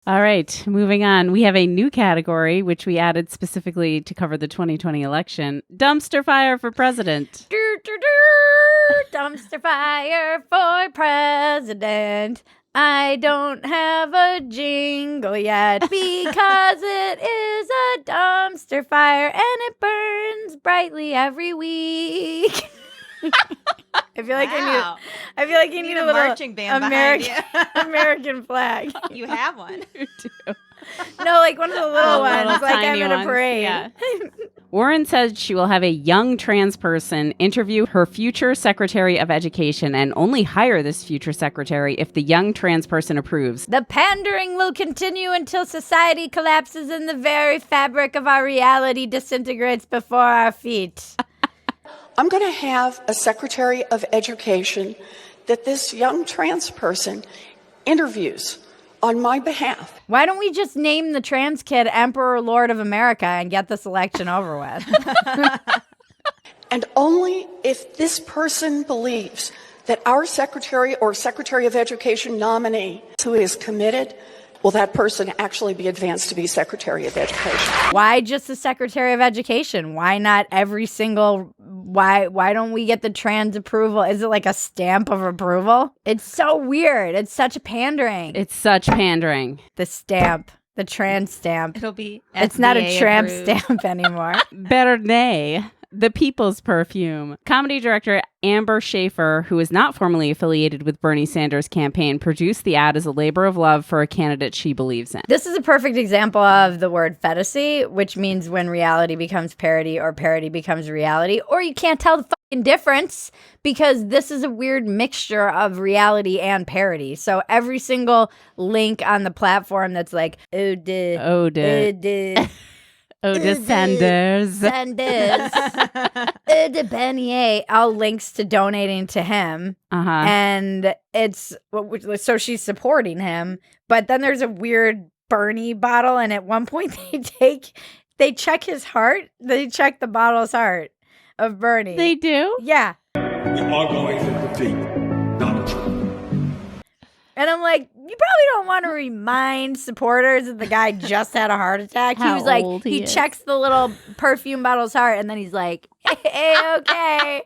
All right, moving on. We have a new category, which we added specifically to cover the 2020 election. Dumpster fire for president. Dumpster fire for president. I don't have a jingle yet because it is a dumpster fire and it burns brightly every week. I feel like Wow. I feel like you need a little marching band American flag. You have one. You do. No, like one of the little ones, little like I'm tiny in a ones, parade. yeah. Warren said she will have a young trans person interview her future Secretary of Education and only hire this future secretary if the young trans person approves. The pandering will continue until society collapses and the very fabric of our reality disintegrates before our feet. I'm going to have a Secretary of Education that this young trans person interviews on my behalf. Why don't we just name the trans kid Emperor Lord of America and get this election over with? And only if this person believes that our Secretary or Secretary of Education nominee who is committed, will that person actually be advanced to be Secretary of Education? Why just the Secretary of Education? Why not every single... Why don't we get the trans approval? Is it like a stamp of approval? It's so weird. It's such a pandering. It's such pandering. The stamp. The trans stamp. It'll be It's not a FDA tramp approved. stamp anymore. Bernet, the people's perfume. Comedy director Amber Schaefer, who is not formally affiliated with Bernie Sanders' campaign, produced the ad as a labor of love for a candidate she believes in. This is a perfect example of the word Fedecy, which means when reality becomes parody or parody becomes reality, or you can't tell the fucking difference because this is a weird mixture of reality and parody. So every single link on the platform that's like, Oda Sanders, Sanders. de Beignet, all links to donating to him. Uh-huh. And it's, so she's supporting him. But then there's a weird Bernie bottle. And at one point they check his heart. They check the bottle's heart of Bernie. They do? Yeah. We are going to defeat Donald Trump. And I'm like, you probably don't want to remind supporters that the guy just had a heart attack. How He was like, old he he is. checks the little perfume bottle's heart, and then he's like, hey, okay,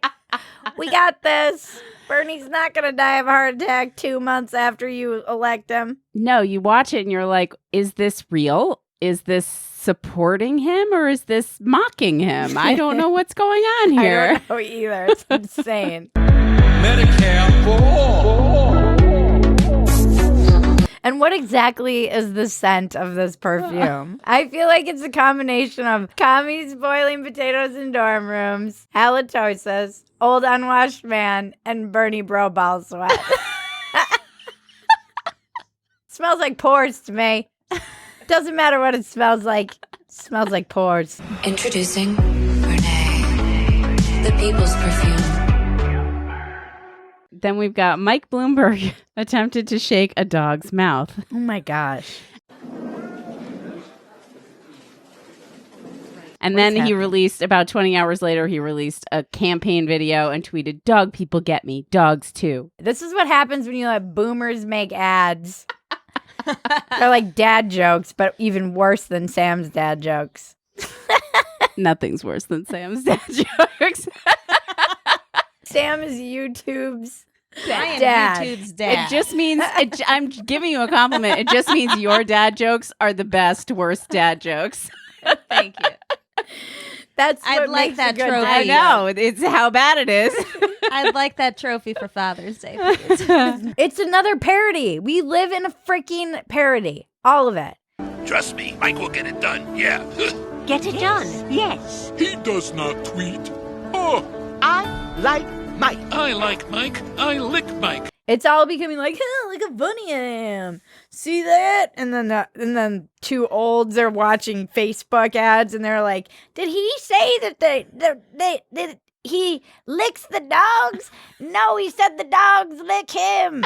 we got this. Bernie's not going to die of a heart attack 2 months after you elect him. No, you watch it and you're like, is this real? Is this supporting him or is this mocking him? I don't know what's going on here. I don't know either. It's insane. Medicare for all. And what exactly is the scent of this perfume? I feel like it's a combination of commies boiling potatoes in dorm rooms, halitosis, old unwashed man, and Bernie bro ball sweat. Smells like pores to me. Doesn't matter what it smells like. It smells like pores. Introducing Renee, the people's perfume. Then we've got Mike Bloomberg attempted to shake a dog's mouth. Oh my gosh. And What's then he happening? released, about 20 hours later, he released a campaign video and tweeted, "Dog people get me, dogs too." This is what happens when you let boomers make ads. They're like dad jokes, but even worse than Sam's dad jokes. Nothing's worse than Sam's dad jokes. Sam is YouTube's I am dad. YouTube's dad. It just means, I'm giving you a compliment. It just means your dad jokes are the best, worst dad jokes. Thank you. That's I'd what like makes that a good trophy. I dad. know. It's how bad it is. I'd like that trophy for Father's Day, please. It's another parody. We live in a freaking parody. All of it. Trust me, Mike will get it done, yeah. Get it done, yes. He does not tweet. Oh, I like Mike. I like Mike. I lick Mike. It's all becoming like, oh, look how funny I am. See that? And then two olds are watching Facebook ads and they're like, did he say that he licks the dogs? No, he said the dogs lick him.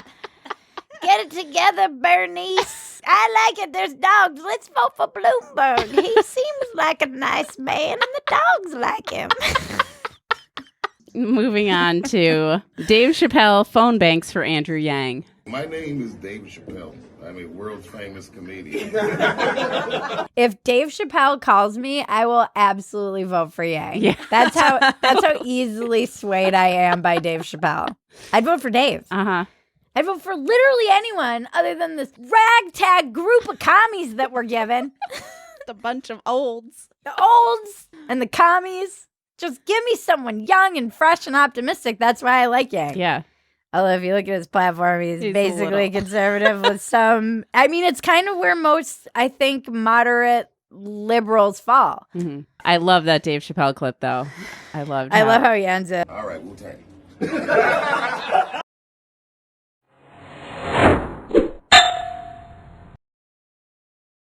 Get it together, Bernice. I like it. There's dogs. Let's vote for Bloomberg. He seems like a nice man and the dogs like him. Moving on to Dave Chappelle phone banks for Andrew Yang. My name is Dave Chappelle. I'm a world famous comedian. If Dave Chappelle calls me, I will absolutely vote for Yang. Yeah. That's how easily swayed I am by Dave Chappelle. I'd vote for Dave. Uh-huh. I'd vote for literally anyone other than this ragtag group of commies that we're given. A bunch of olds. The olds and the commies. Just give me someone young and fresh and optimistic. That's why I like Yang. Yeah. Although if you look at his platform, he's a basically little. conservative with some. I mean, it's kind of where most, I think, moderate liberals fall. Mm-hmm. I love that Dave Chappelle clip, though. I love how he ends it. All right, Wu-Tang.